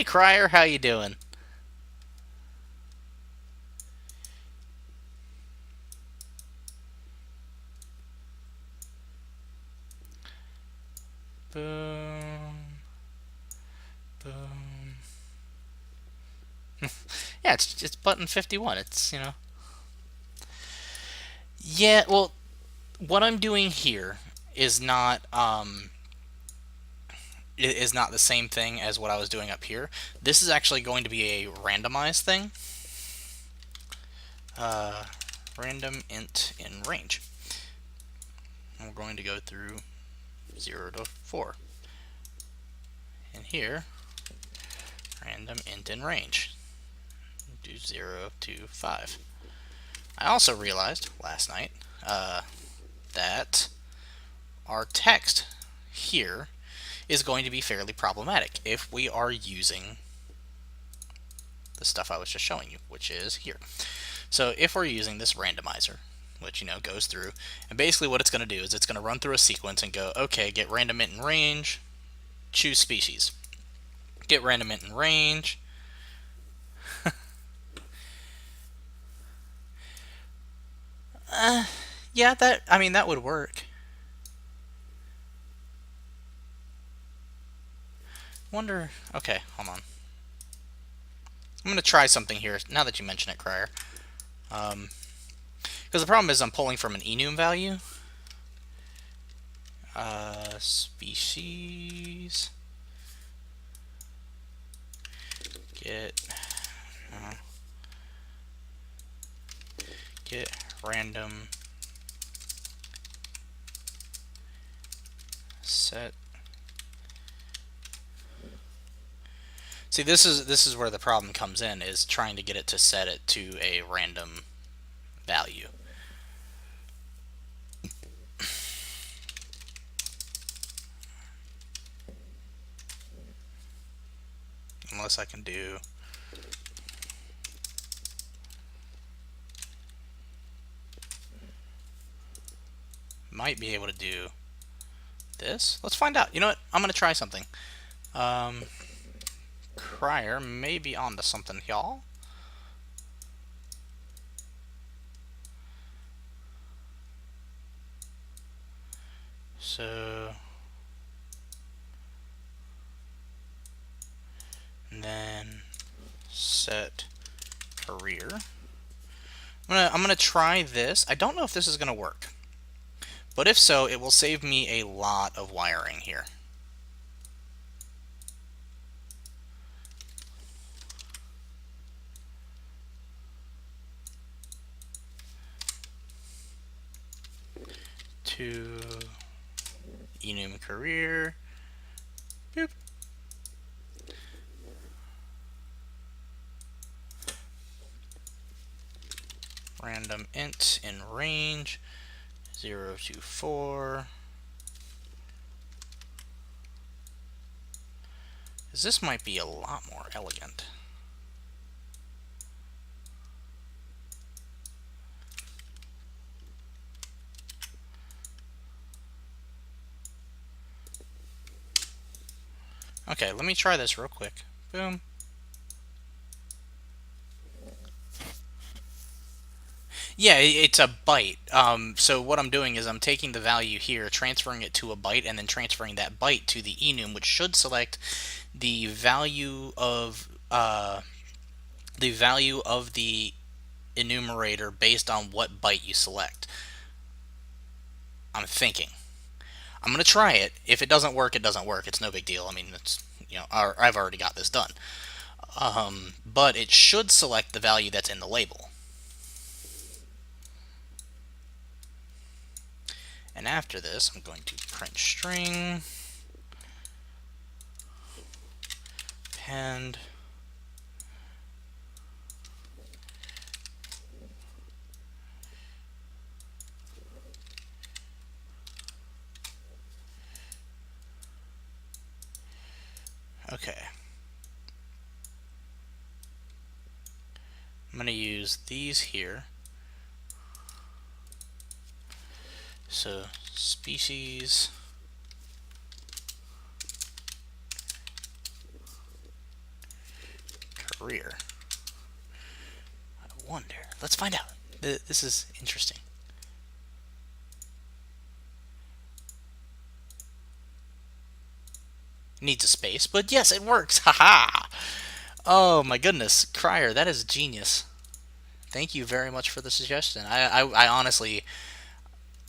Hey, Crier, how you doing? Boom, boom. Yeah, it's button 51. It's. Yeah, well, what I'm doing here is not is not the same thing as what I was doing up here. This is actually going to be a randomized thing. Uh, Random int in range. And we're going to go through 0 to 4. And here, random int in range. Do 0 to 5. I also realized last night that our text here is going to be fairly problematic if we are using the stuff I was just showing you, which is here. So if we're using this randomizer, which goes through, and basically what it's going to do is it's going to run through a sequence and go, okay, get random int in range, choose species. Get random int in range. Yeah, that would work. Wonder. Okay, hold on. I'm going to try something here now that you mention it, Crier. Because the problem is I'm pulling from an enum value. Species. Get random set. See, this is where the problem comes in, is trying to get it to set it to a random value. Unless I can do might be able to do this. Let's find out. You know what? I'm going to try something. Crier may be onto something, y'all. So, and then set career. I'm gonna try this. I don't know if this is gonna work, but if so, it will save me a lot of wiring here. To enum career. Boop. Random int in range 0 to 4. This might be a lot more elegant. Okay, let me try this real quick. Boom. Yeah, it's a byte. So what I'm doing is I'm taking the value here, transferring it to a byte, and then transferring that byte to the enum, which should select the value of the enumerator based on what byte you select. I'm thinking. I'm gonna try it. If it doesn't work, it doesn't work. It's no big deal. I mean, I've already got this done. But it should select the value that's in the label. And after this, I'm going to print string append okay. I'm going to use these here. So species career. I wonder. Let's find out. This is interesting. Needs a space, but yes, it works. Haha. Oh my goodness, Crier, that is genius. Thank you very much for the suggestion. I honestly,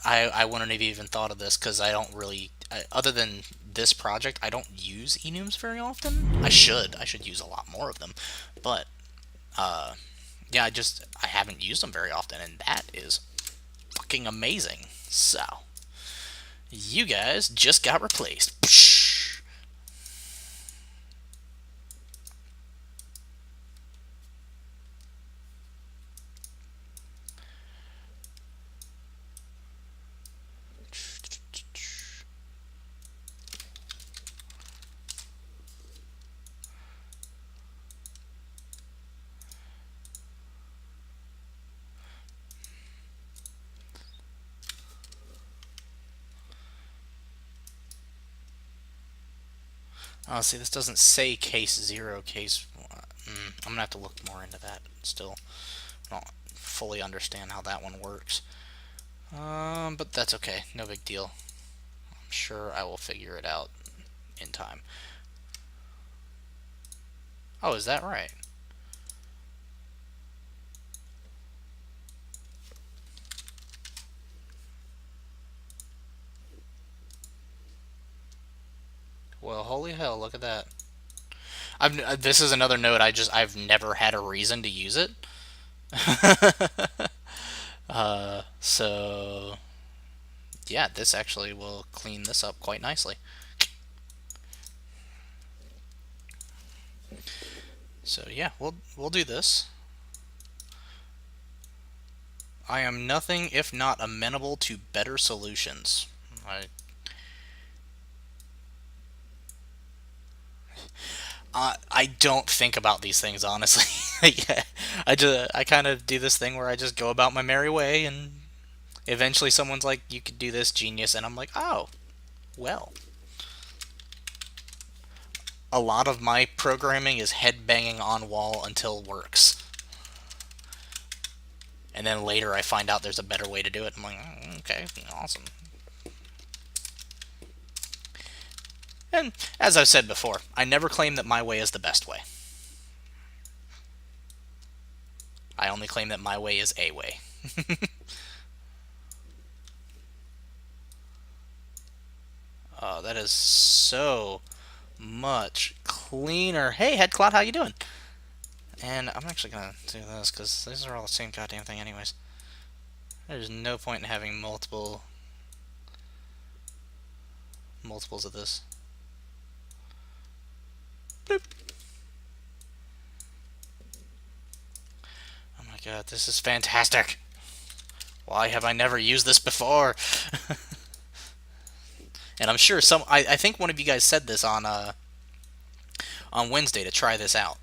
I wouldn't have even thought of this because I don't really, other than this project, I don't use enums very often. I should. I should use a lot more of them, but yeah, I haven't used them very often, and that is fucking amazing. So, you guys just got replaced. Psh. Oh, see, this doesn't say case 0, case... I'm gonna have to look more into that still. I don't fully understand how that one works. But that's okay. No big deal. I'm sure I will figure it out in time. Oh, is that right? Well, holy hell, look at that. This is another note I've never had a reason to use it. So yeah, this actually will clean this up quite nicely. So yeah, we'll do this. I am nothing if not amenable to better solutions. I don't think about these things honestly. Yeah, I kind of do this thing where I just go about my merry way, and eventually someone's like, "You could do this, genius," and I'm like, "Oh, well." A lot of my programming is head banging on wall until works, and then later I find out there's a better way to do it. I'm like, okay, awesome. And as I've said before, I never claim that my way is the best way. I only claim that my way is a way. Oh, that is so much cleaner. Hey, Headcloud, how you doing? And I'm actually gonna do this because these are all the same goddamn thing anyways. There's no point in having multiples of this. Bloop. Oh my god, this is fantastic. Why have I never used this before? And I'm sure I think one of you guys said this on Wednesday to try this out.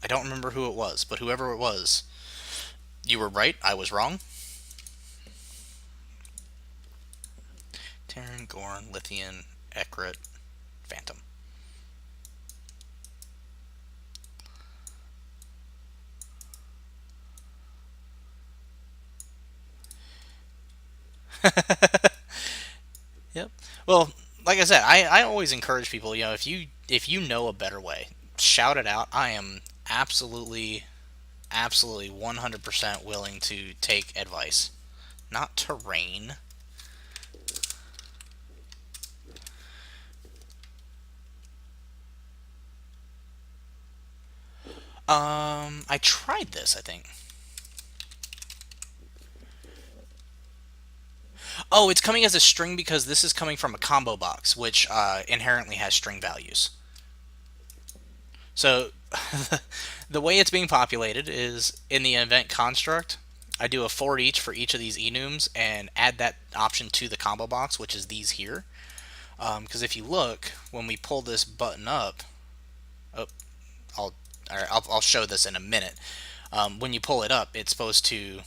I don't remember who it was, but whoever it was, you were right, I was wrong. Terran, Gorn, Lithian, Ekrit, Phantom. Yep. Well, like I said, I always encourage people, if you know a better way, shout it out. I am absolutely 100% willing to take advice. Not terrain. I tried this, I think. Oh, it's coming as a string because this is coming from a combo box, which inherently has string values. So, the way it's being populated is in the event construct, I do a for each for each of these enums and add that option to the combo box, which is these here. Because if you look, when we pull this button up, oh, I'll show this in a minute. When you pull it up, it's supposed to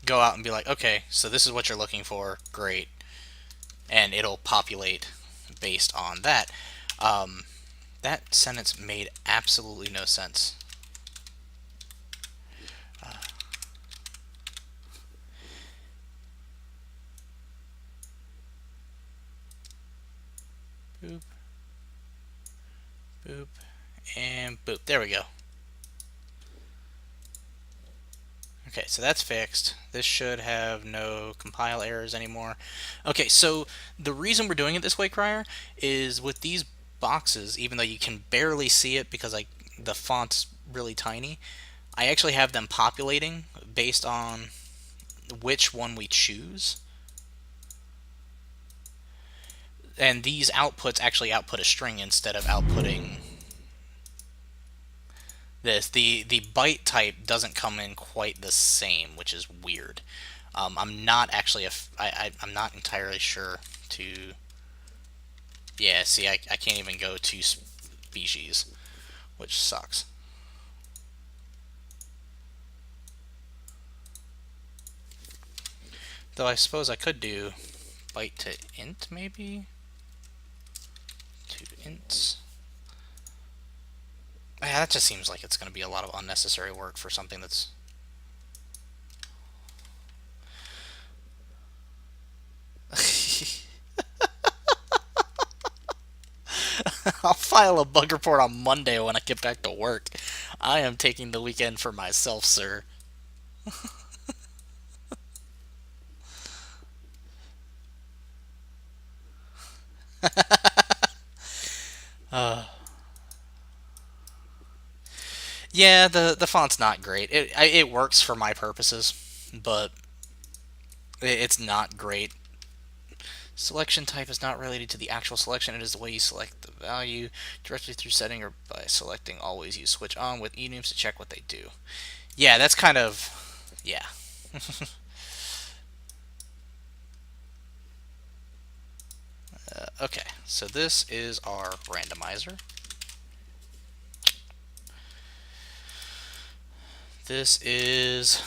go out and be like, okay, so this is what you're looking for, great, and it'll populate based on that. That sentence made absolutely no sense. Boop, boop, and boop. There we go. Okay, so that's fixed. This should have no compile errors anymore. Okay, so the reason we're doing it this way, Crier, is with these boxes, even though you can barely see it because the font's really tiny, I actually have them populating based on which one we choose. And these outputs actually output a string instead of outputting this. The byte type doesn't come in quite the same, which is weird. I'm not actually I'm not entirely sure to. Yeah, see, I can't even go to species, which sucks. Though I suppose I could do byte to int, maybe? To ints. Yeah, that just seems like it's going to be a lot of unnecessary work for something that's... I'll file a bug report on Monday when I get back to work. I am taking the weekend for myself, sir. Yeah, the font's not great. It works for my purposes, but it's not great. Selection type is not related to the actual selection. It is the way you select the value directly through setting or by selecting. Always use switch on with enums to check what they do. Yeah, that's kind of... yeah. Okay, so this is our randomizer. This is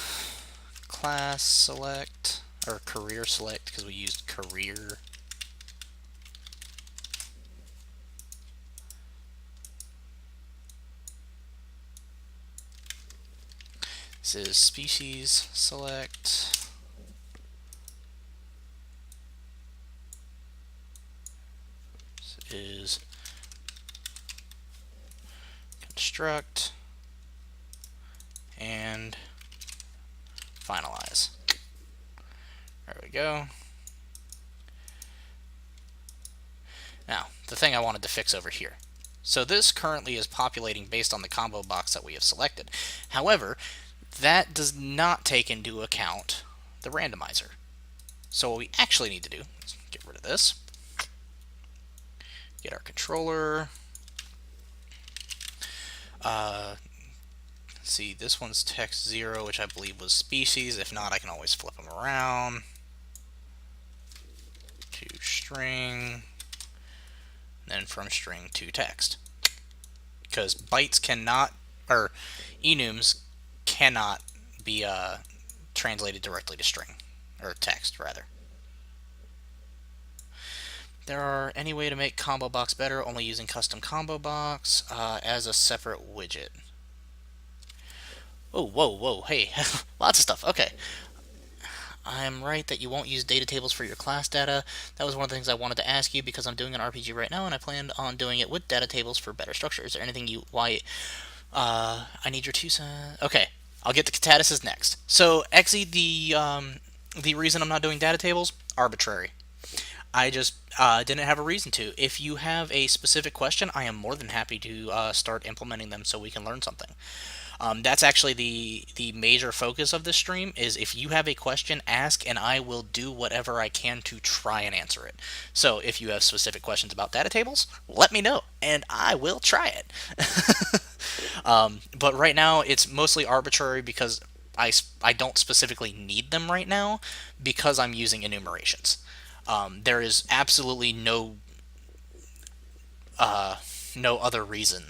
class select, or career select, because we used career. This is species select. This is construct. And finalize. There we go. Now, the thing I wanted to fix over here. So this currently is populating based on the combo box that we have selected. However, that does not take into account the randomizer. So what we actually need to do is get rid of this. Get our controller. See, this one's text 0, which I believe was species. If not, I can always flip them around. To string. Then from string to text. Because bytes cannot, or enums cannot be translated directly to string, or text, rather. There are any way to make combo box better, only using custom combo box as a separate widget. Oh, whoa, whoa, hey, lots of stuff. Okay. I'm right that you won't use data tables for your class data. That was one of the things I wanted to ask you because I'm doing an RPG right now and I planned on doing it with data tables for better structure. Is there anything I need your 2 cents. Okay, I'll get to catatuses next. So, Xe, the reason I'm not doing data tables, arbitrary. I just didn't have a reason to. If you have a specific question, I am more than happy to start implementing them so we can learn something. That's actually the major focus of this stream, is if you have a question, ask, and I will do whatever I can to try and answer it. So if you have specific questions about data tables, let me know, and I will try it. But right now, it's mostly arbitrary because I don't specifically need them right now because I'm using enumerations. There is absolutely no other reason.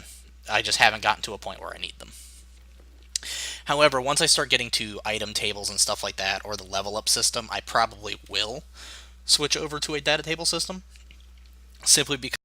I just haven't gotten to a point where I need them. However, once I start getting to item tables and stuff like that, or the level up system, I probably will switch over to a data table system, simply because